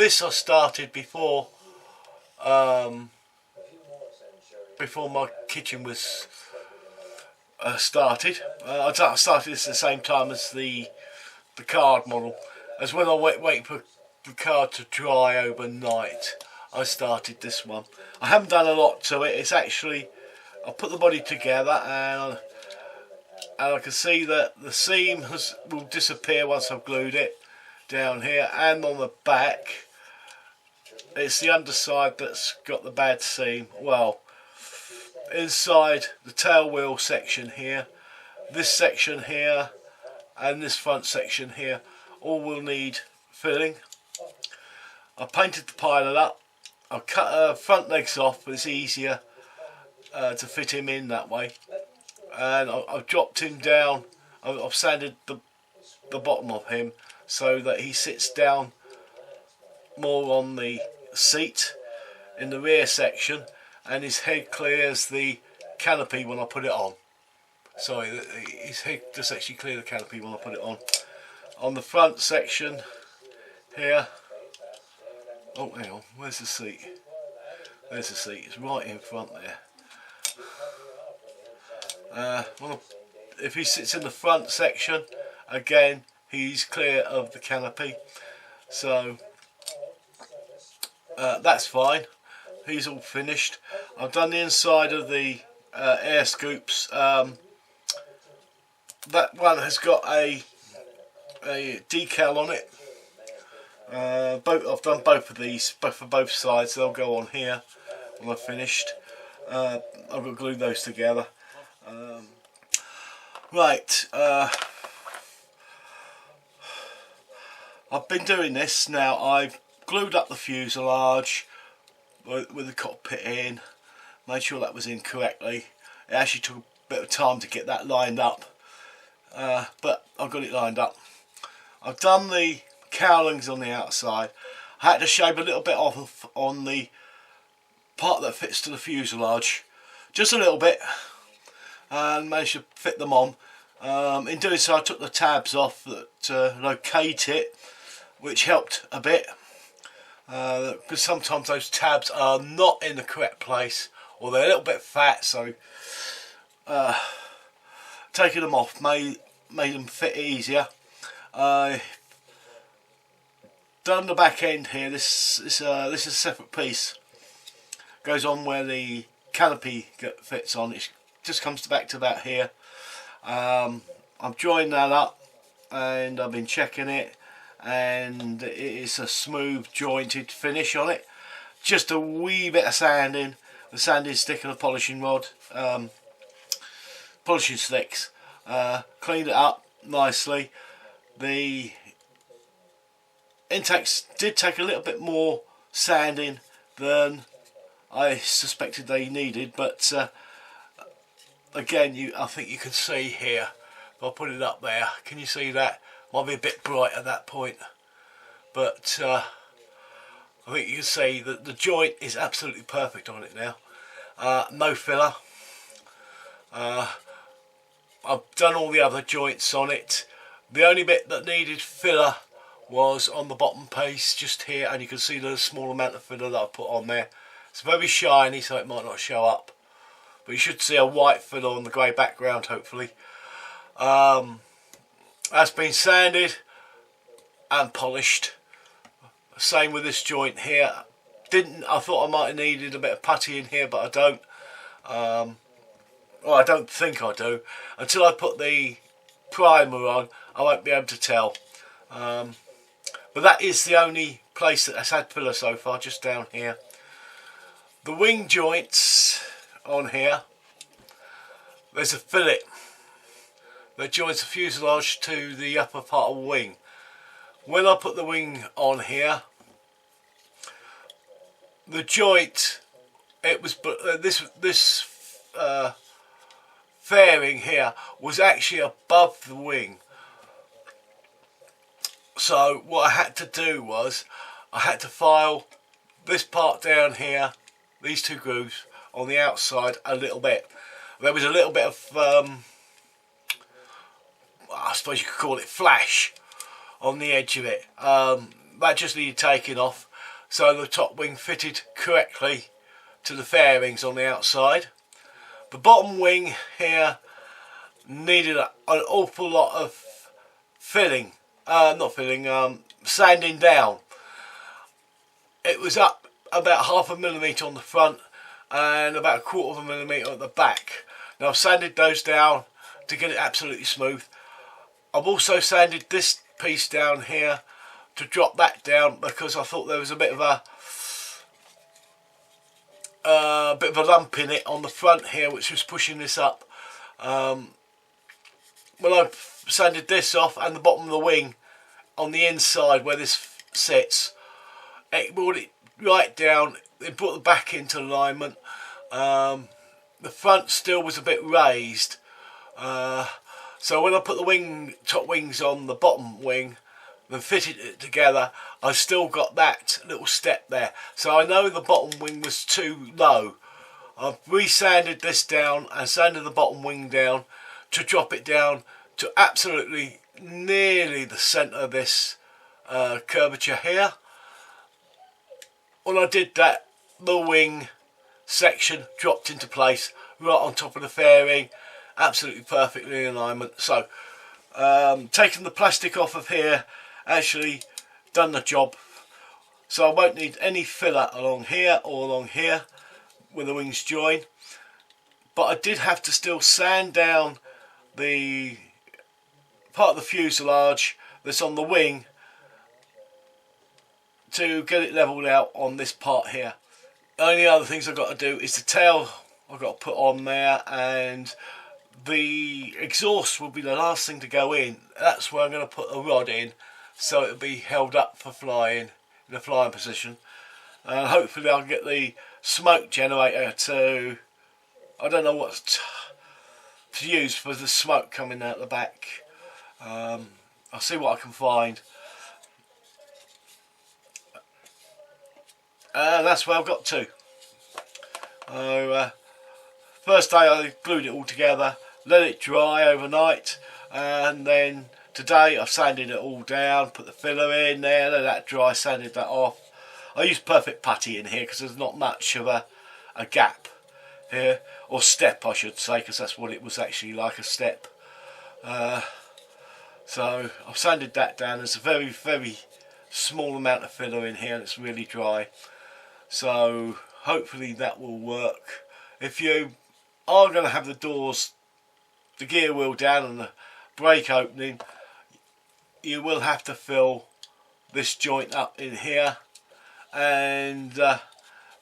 this I started before before my kitchen was started. I started this at the same time as the card model. As when I wait for the card to dry overnight, I started this one. I haven't done a lot to it. It's actually, I put the body together and I can see that the seam will disappear once I've glued it down here, and on the back it's the underside that's got the bad seam. Well, inside the tail wheel section here, this section here and this front section here all will need filling. I painted the pilot up. I cut front legs off, but it's easier to fit him in that way. And I've dropped him down. I've sanded the bottom of him so that he sits down more on the seat in the rear section, and his head clears the canopy when I put it on. Sorry, his head does actually clear the canopy when I put it on. On the front section here, oh hang on, where's the seat? There's the seat, it's right in front there. If he sits in the front section, again he's clear of the canopy, so that's fine. He's all finished. I've done the inside of the air scoops. That one has got a decal on it. I've done both of these, for both sides. They'll go on here when I've finished. I've got to glue those together. Right, I've been doing this now. I've glued up the fuselage with the cockpit in, made sure that was in correctly. It actually took a bit of time to get that lined up, but I've got it lined up. I've done the cowlings on the outside. I had to shave a little bit off on the part that fits to the fuselage, just a little bit, and managed to fit them on. In doing so, I took the tabs off that locate it, which helped a bit, because sometimes those tabs are not in the correct place, or they're a little bit fat, so taking them off made them fit easier. Done the back end here. This is a separate piece. Goes on where the canopy fits on. It just comes back to about here. I've joined that up and I've been checking it, and it is a smooth jointed finish on it. Just a wee bit of sanding, the sanding stick and a polishing rod, polishing sticks. Cleaned it up nicely. The intakes did take a little bit more sanding than I suspected they needed, but again, I think you can see here, if I put it up there, can you see that? Might be a bit bright at that point, but I think you can see that the joint is absolutely perfect on it now. No filler. I've done all the other joints on it. The only bit that needed filler was on the bottom piece just here, and you can see the small amount of filler that I put on there. It's very shiny, so it might not show up, but you should see a white filler on the grey background, hopefully. That's been sanded and polished. Same with this joint here. I thought I might have needed a bit of putty in here, but I don't. Well, I don't think I do. Until I put the primer on, I won't be able to tell. But that is the only place that has had filler so far, just down here. The wing joints on here, there's a fillet that joins the fuselage to the upper part of the wing. When I put the wing on here, the joint, it was this fairing here was actually above the wing. So what I had to do was I had to file this part down here, these two grooves on the outside a little bit. There was a little bit of I suppose you could call it flash on the edge of it. That just needed taking off, so the top wing fitted correctly to the fairings on the outside. The bottom wing here needed an awful lot of sanding down. It was up about 0.5 millimetre on the front and about 1/4 millimetre at the back. Now I've sanded those down to get it absolutely smooth. I've also sanded this piece down here to drop that down because I thought there was a bit of a lump in it on the front here, which was pushing this up. When I sanded this off and the bottom of the wing on the inside where this sits, it brought it right down. It brought the back into alignment. The front still was a bit raised, so when I put the top wings on the bottom wing and fitted it together, I still got that little step there. So I know the bottom wing was too low. I've re-sanded this down and sanded the bottom wing down to drop it down to absolutely nearly the centre of this curvature here. When I did that, the wing section dropped into place right on top of the fairing, absolutely perfectly in alignment. So taking the plastic off of here actually done the job, so I won't need any filler along here or along here where the wings join. But I did have to still sand down the part of the fuselage that's on the wing to get it levelled out on this part here. The only other things I've got to do is the tail I've got to put on there, and the exhaust will be the last thing to go in. That's where I'm going to put a rod in, so it'll be held up for flying in a flying position. And hopefully I'll get the smoke generator to, I don't know what to use for the smoke coming out the back. I'll see what I can find. And that's where I've got to. First day I glued it all together, let it dry overnight, and then today I've sanded it all down, put the filler in there, let that dry, sanded that off. I used perfect putty in here because there's not much of a gap here, or step I should say, because that's what it was actually like, a step. So I've sanded that down. There's a very, very small amount of filler in here and it's really dry. So hopefully that will work. If you are going to have the doors, the gear wheel down and the brake opening, you will have to fill this joint up in here, and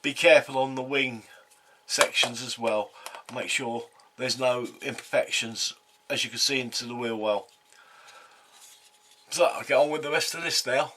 be careful on the wing sections as well. Make sure there's no imperfections, as you can see, into the wheel well. So I'll get on with the rest of this now.